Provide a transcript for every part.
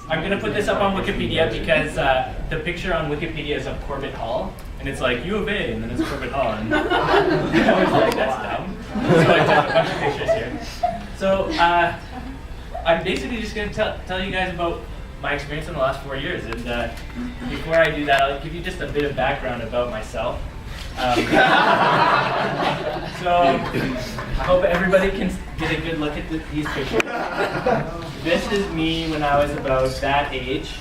I'm gonna put this up on Wikipedia because the picture on Wikipedia is of Corbett Hall, and it's like U of A, and then it's Corbett Hall, and I was like, that's dumb. So I took a bunch of pictures here. So I'm basically just gonna tell you guys about my experience in the last 4 years, and before I do that, I'll give you just a bit of background about myself. So I hope everybody can get a good look at these pictures. This is me when I was about that age.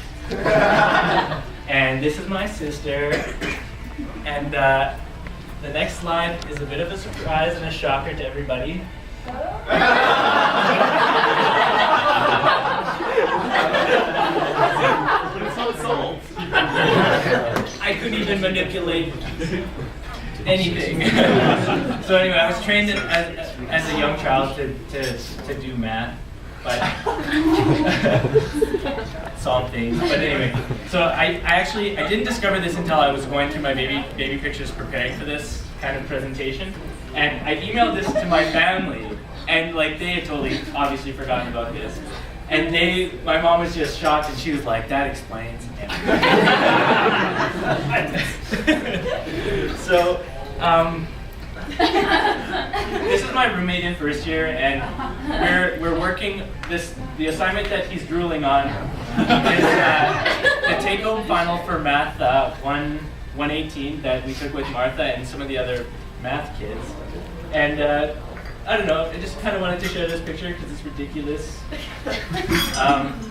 And this is my sister. And the next slide is a bit of a surprise and a shocker to everybody. I couldn't even manipulate anything. So anyway, I was trained as a young child to do math, but solve things. But anyway, so I didn't discover this until I was going through my baby pictures preparing for this kind of presentation, and I emailed this to my family, and like they had totally obviously forgotten about this. And my mom was just shocked, and she was like, "That explains everything." So, this is my roommate in first year, and we're working the assignment that he's drooling on is the take-home final for Math 118 that we took with Martha and some of the other math kids. And I don't know, I just kind of wanted to share this picture because it's ridiculous.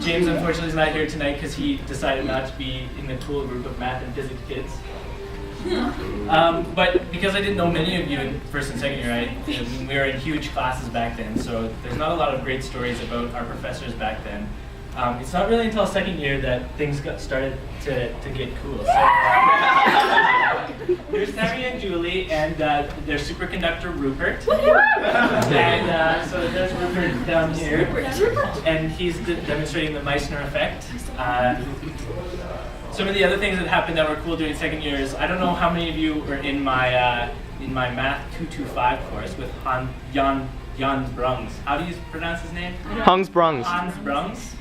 James unfortunately is not here tonight because he decided not to be in the cool group of math and physics kids. But because I didn't know many of you in first and second year, we were in huge classes back then, so there's not a lot of great stories about our professors back then. It's not really until second year that things started to get cool. So, here's Tammy and Julie and their superconductor Rupert. And so there's Rupert down here, and he's demonstrating the Meissner effect. Some of the other things that happened that were cool during second year is, I don't know how many of you were in my Math 225 course with Jan Brungs. How do you pronounce his name? Hans Brungs. Hans Brungs.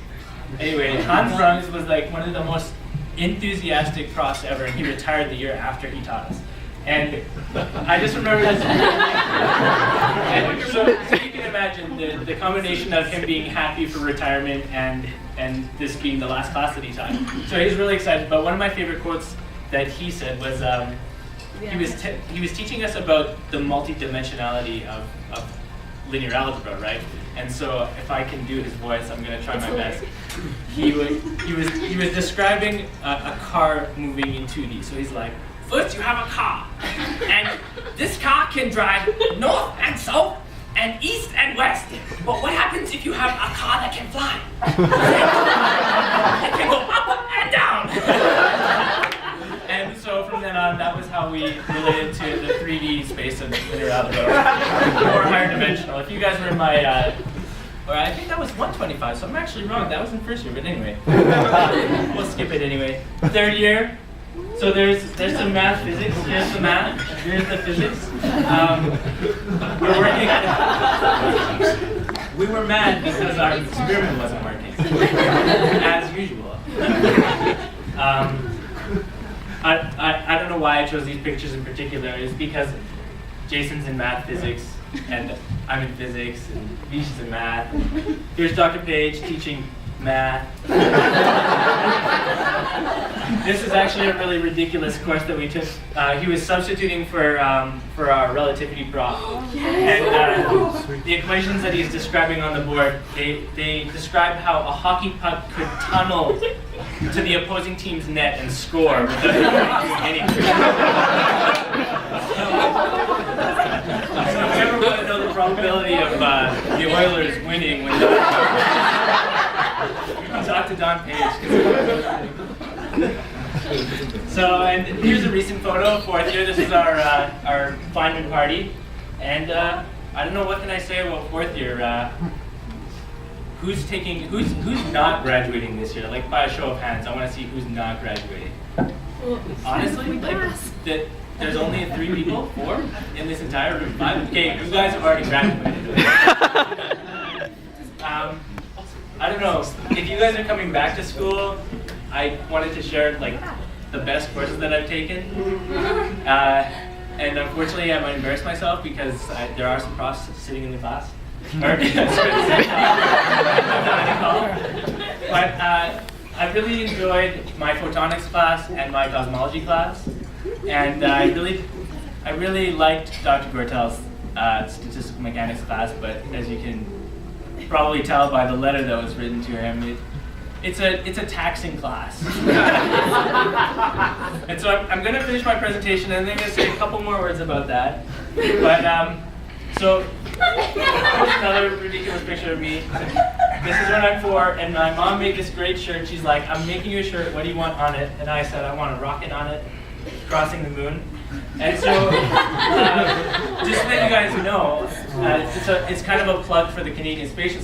Anyway, Hans Brungs was like one of the most enthusiastic profs ever, and he retired the year after he taught us. And I just remember this. And so you can imagine the combination of him being happy for retirement and this being the last class that he taught. So he's really excited. But one of my favorite quotes that he said was, he was teaching us about the multidimensionality of linear algebra, right? And so if I can do his voice, I'm going to try my best. He was describing a car moving in 2D. So he's like, first you have a car, and this car can drive north and south and east and west. But what happens if you have a car that can fly? It can go up and down. And so from then on, that was how we related to the 3D space of linear algebra, or higher dimensional. If you guys were in my, or I think that was 125, so I'm actually wrong. That was in first year, but anyway. We'll skip it anyway. Third year, so there's some math, physics. Here's the math, here's the physics. We're working. We were mad because our experiment wasn't working, as usual. I don't know why I chose these pictures in particular. It's because Jason's in math, physics, and I'm in physics, and Vish is in math. Here's Dr. Page teaching math. This is actually a really ridiculous course that we took. He was substituting for our relativity prof. And the equations that he's describing on the board, they describe how a hockey puck could tunnel to the opposing team's net and score without doing anything. So if you ever want to know the probability of the Oilers winning when you can talk to Don Page. So, and here's a recent photo, fourth year. This is our Feynman party. And I don't know, what can I say about fourth year? Who's not graduating this year? Like, by a show of hands, I want to see who's not graduating. Honestly, like, there's only 3 people, 4 in this entire room. 5. Okay, you guys have already graduated. I don't know, if you guys are coming back to school, I wanted to share like the best courses that I've taken. And unfortunately, I might embarrass myself because there are some profs sitting in the class. But I really enjoyed my photonics class and my cosmology class, and I really liked Dr. Gortel's statistical mechanics class. But as you can probably tell by the letter that was written to him, it's a taxing class. And so I'm going to finish my presentation, and then I'm going to say a couple more words about that. But so another ridiculous picture of me. This is when I'm 4, and my mom made this great shirt. She's like, "I'm making you a shirt. What do you want on it?" And I said, "I want a rocket on it, crossing the moon." And so, just so that you guys know, it's kind of a plug for the Canadian Space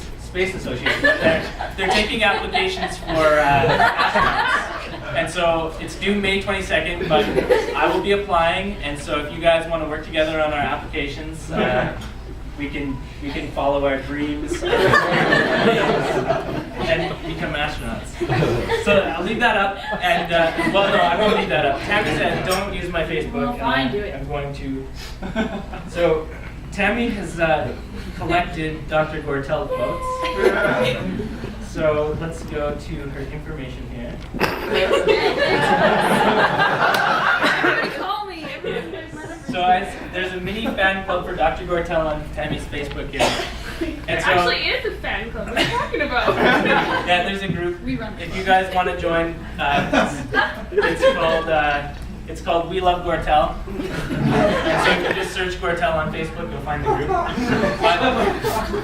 Association. They're taking applications for astronauts. And so it's due May 22nd, but I will be applying. And so if you guys want to work together on our applications, we can follow our dreams and become astronauts. So I'll leave that up, and well, no, I won't leave that up. Tammy said, "Don't use my Facebook." Well, fine, do it. I'm going to. So Tammy has collected Dr. Gortel quotes. So let's go to her information here. Call me. So there's a mini fan club for Dr. Gortel on Tammy's Facebook here. And so, Actually, is a fan club. What are you talking about? yeah, there's a group. We run. If you guys want to join, it's called We Love Gortel. And so if you just search Gortel on Facebook, you'll find the group.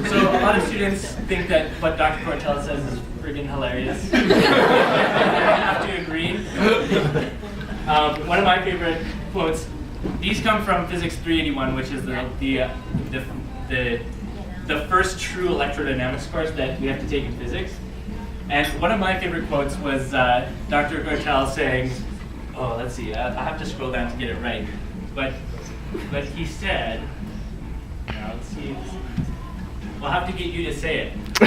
So a lot of students think that what Dr. Gortel says is friggin' hilarious. I have to agree. One of my favorite quotes. These come from Physics 381, which is the first true electrodynamics course that we have to take in physics. And one of my favorite quotes was Dr. Gortel saying, oh, let's see, I have to scroll down to get it right. But he said, let's see, we'll have to get you to say it. I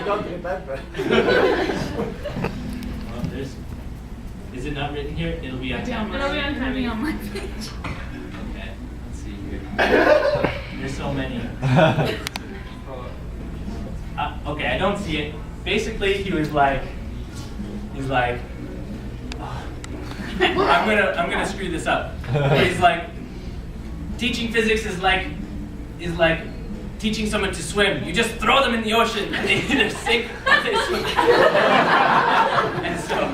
don't remember. Well, is it not written here? It'll be on time. It'll be on Tammy on my page. Okay, let's see here. There's so many. Okay, I don't see it. Basically, he was like, oh, I'm gonna screw this up. He's like, teaching physics is like teaching someone to swim. You just throw them in the ocean and they either sink or they swim. And so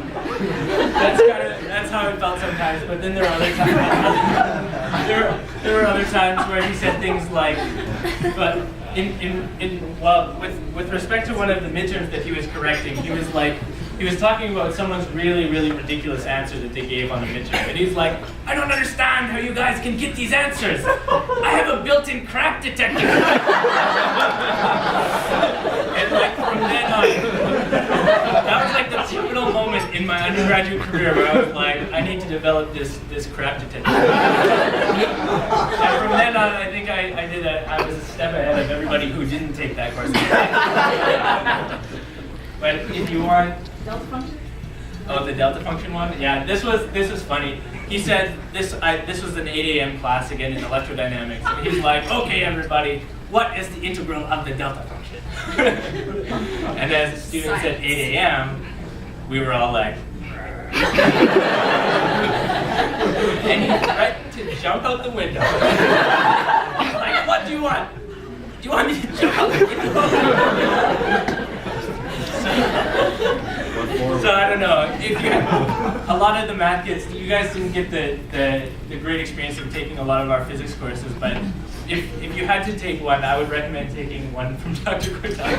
that's how it felt sometimes. But then there were other times. There were other times where he said things like, but with respect to one of the midterms that he was correcting, he was talking about someone's really, really ridiculous answer that they gave on the midterm. And he's like, I don't understand how you guys can get these answers. I have a built-in crap detector. And like from then on, that was like the pivotal moment in my undergraduate career where I was like, I need to develop this crap detector. And from then on, I think I was a step ahead of everybody who didn't take that course. But if you want Delta function? Oh, the delta function one? Yeah, this was funny. He said this was an 8 a.m. class again in electrodynamics. And he's like, okay, everybody, what is the integral of the delta function? And as the students said 8 a.m., we were all like, and he threatened to jump out the window. He's like, what do you want? Do you want me to jump out the window? So I don't know. If you, a lot of the math kids, you guys didn't get the great experience of taking a lot of our physics courses, but if you had to take one, I would recommend taking one from Dr. Gortel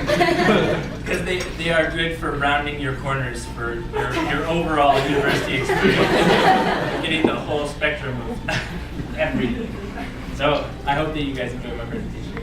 because they are good for rounding your corners for your overall university experience, getting the whole spectrum of everything. So I hope that you guys enjoy my presentation.